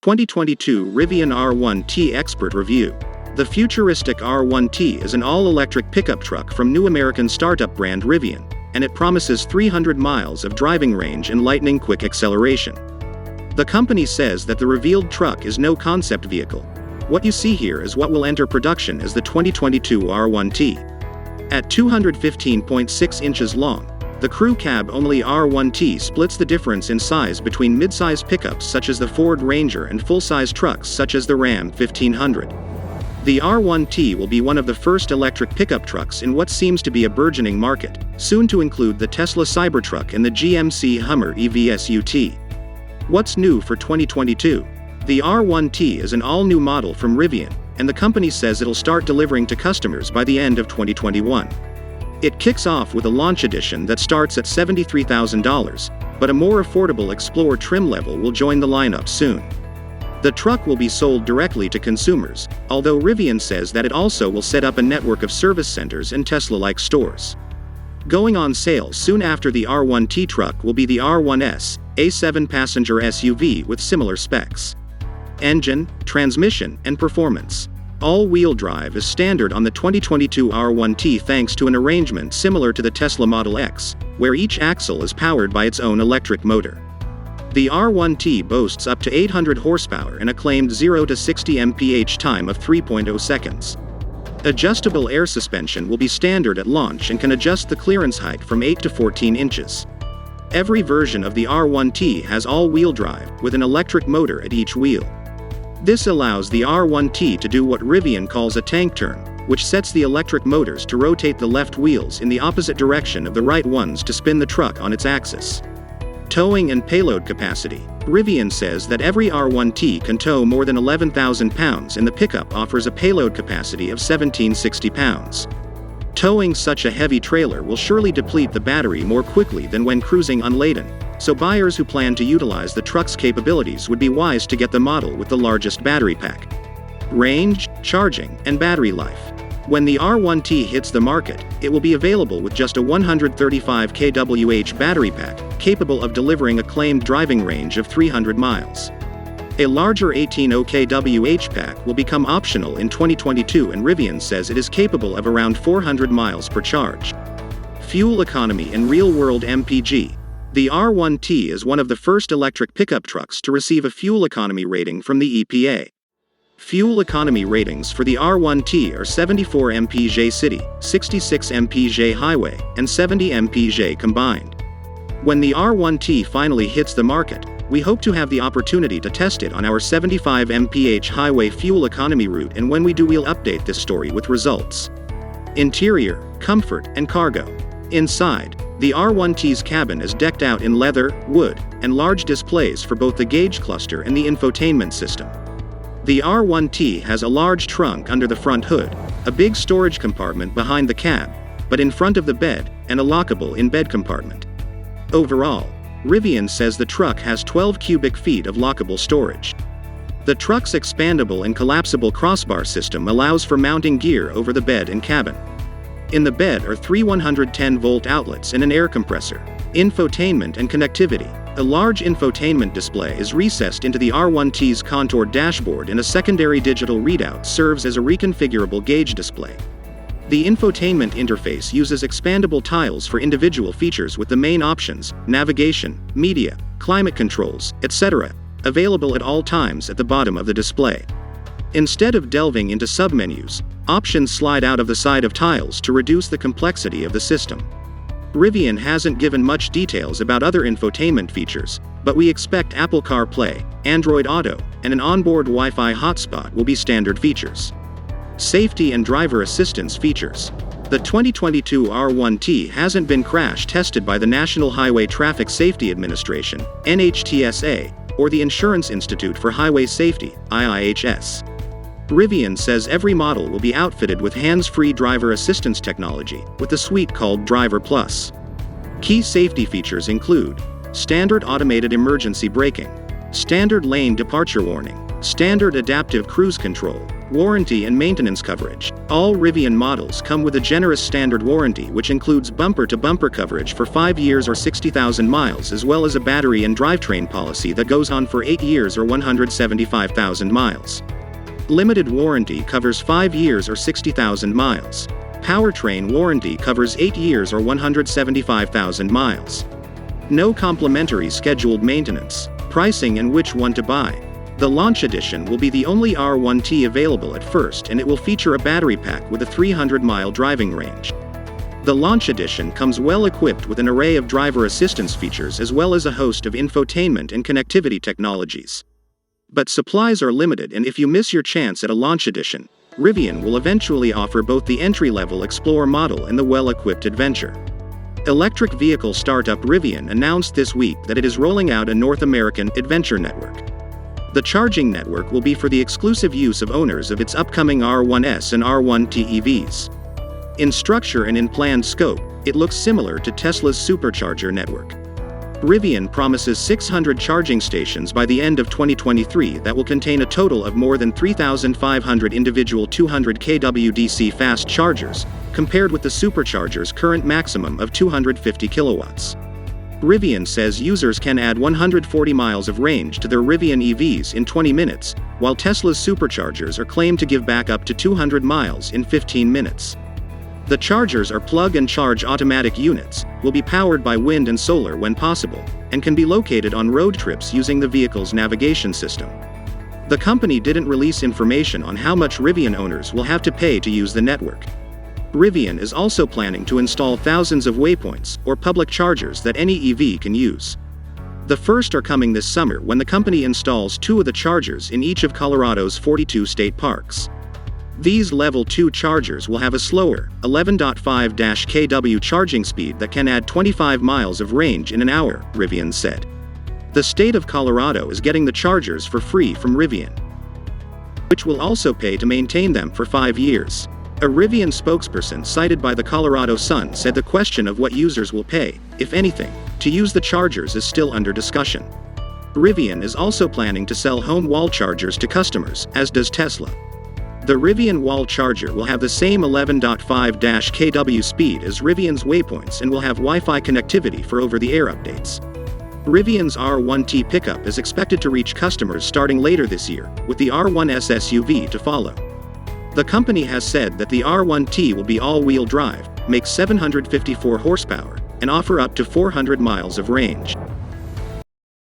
2022 Rivian R1T Expert Review. The futuristic R1T is an all-electric pickup truck from new American startup brand Rivian, and it promises 300 miles of driving range and lightning-quick acceleration. The company says that the revealed truck is no concept vehicle. What you see here is what will enter production as the 2022 R1T. At 215.6 inches long, the crew cab-only R1T splits the difference in size between mid-size pickups such as the Ford Ranger and full-size trucks such as the Ram 1500. The R1T will be one of the first electric pickup trucks in what seems to be a burgeoning market, soon to include the Tesla Cybertruck and the GMC Hummer EV SUT. What's new for 2022? The R1T is an all-new model from Rivian, and the company says it'll start delivering to customers by the end of 2021. It kicks off with a launch edition that starts at $73,000, but a more affordable Explorer trim level will join the lineup soon. The truck will be sold directly to consumers, although Rivian says that it also will set up a network of service centers and Tesla-like stores. Going on sale soon after the R1T truck will be the R1S, a 7-passenger SUV with similar specs. Engine, transmission, and performance. All-wheel drive is standard on the 2022 R1T thanks to an arrangement similar to the Tesla Model X, where each axle is powered by its own electric motor. The R1T boasts up to 800 horsepower and a claimed 0 to 60 mph time of 3.0 seconds. Adjustable air suspension will be standard at launch and can adjust the clearance height from 8 to 14 inches. Every version of the R1T has all-wheel drive, with an electric motor at each wheel. This allows the R1T to do what Rivian calls a tank turn, which sets the electric motors to rotate the left wheels in the opposite direction of the right ones to spin the truck on its axis. Towing and payload capacity. Rivian says that every R1T can tow more than 11,000 pounds and the pickup offers a payload capacity of 1,760 pounds. Towing such a heavy trailer will surely deplete the battery more quickly than when cruising unladen, so buyers who plan to utilize the truck's capabilities would be wise to get the model with the largest battery pack. Range, charging, and battery life. When the R1T hits the market, it will be available with just a 135 kWh battery pack, capable of delivering a claimed driving range of 300 miles. A larger 18 kWh pack will become optional in 2022, and Rivian says it is capable of around 400 miles per charge. Fuel economy and real-world MPG. The R1T is one of the first electric pickup trucks to receive a fuel economy rating from the EPA. Fuel economy ratings for the R1T are 74 mpg city, 66 mpg highway, and 70 mpg combined. When the R1T finally hits the market, we hope to have the opportunity to test it on our 75 mph highway fuel economy route, and when we do, we'll update this story with results. Interior, comfort, and cargo. Inside, the R1T's cabin is decked out in leather, wood, and large displays for both the gauge cluster and the infotainment system. The R1T has a large trunk under the front hood, a big storage compartment behind the cab, but in front of the bed, and a lockable in-bed compartment. Overall, Rivian says the truck has 12 cubic feet of lockable storage. The truck's expandable and collapsible crossbar system allows for mounting gear over the bed and cabin. In the bed are three 110-volt outlets and an air compressor. Infotainment and connectivity. A large infotainment display is recessed into the R1T's contoured dashboard, and a secondary digital readout serves as a reconfigurable gauge display. The infotainment interface uses expandable tiles for individual features, with the main options, navigation, media, climate controls, etc., available at all times at the bottom of the display. Instead of delving into submenus, options slide out of the side of tiles to reduce the complexity of the system. Rivian hasn't given much details about other infotainment features, but we expect Apple CarPlay, Android Auto, and an onboard Wi-Fi hotspot will be standard features. Safety and driver assistance features. The 2022 R1T hasn't been crash tested by the National Highway Traffic Safety Administration, NHTSA, or the Insurance Institute for Highway Safety, IIHS. Rivian says every model will be outfitted with hands-free driver assistance technology, with a suite called Driver Plus. Key safety features include standard automated emergency braking, standard lane departure warning, standard adaptive cruise control, Warranty and maintenance coverage. All Rivian models come with a generous standard warranty which includes bumper-to-bumper coverage for 5 years or 60,000 miles, as well as a battery and drivetrain policy that goes on for 8 years or 175,000 miles. Limited warranty covers 5 years or 60,000 miles. Powertrain warranty covers 8 years or 175,000 miles. No complimentary scheduled maintenance. Pricing and which one to buy. The Launch Edition will be the only R1T available at first, and it will feature a battery pack with a 300-mile driving range. The Launch Edition comes well equipped with an array of driver assistance features as well as a host of infotainment and connectivity technologies. But supplies are limited, and if you miss your chance at a Launch Edition, Rivian will eventually offer both the entry-level Explorer model and the well-equipped Adventure. Electric vehicle startup Rivian announced this week that it is rolling out a North American Adventure network. The charging network will be for the exclusive use of owners of its upcoming R1S and R1T EVs. In structure and in planned scope, it looks similar to Tesla's supercharger network. Rivian promises 600 charging stations by the end of 2023 that will contain a total of more than 3,500 individual 200 kW DC fast chargers, compared with the supercharger's current maximum of 250 kilowatts. Rivian says users can add 140 miles of range to their Rivian EVs in 20 minutes, while Tesla's superchargers are claimed to give back up to 200 miles in 15 minutes. The chargers are plug-and-charge automatic units, will be powered by wind and solar when possible, and can be located on road trips using the vehicle's navigation system. The company didn't release information on how much Rivian owners will have to pay to use the network. Rivian is also planning to install thousands of waypoints, or public chargers that any EV can use. The first are coming this summer when the company installs 2 of the chargers in each of Colorado's 42 state parks. These Level 2 chargers will have a slower, 11.5 kW charging speed that can add 25 miles of range in an hour, Rivian said. The state of Colorado is getting the chargers for free from Rivian, which will also pay to maintain them for 5 years. A Rivian spokesperson cited by the Colorado Sun said the question of what users will pay, if anything, to use the chargers is still under discussion. Rivian is also planning to sell home wall chargers to customers, as does Tesla. The Rivian wall charger will have the same 11.5 kW speed as Rivian's waypoints and will have Wi-Fi connectivity for over-the-air updates. Rivian's R1T pickup is expected to reach customers starting later this year, with the R1S SUV to follow. The company has said that the R1T will be all-wheel drive, make 754 horsepower, and offer up to 400 miles of range.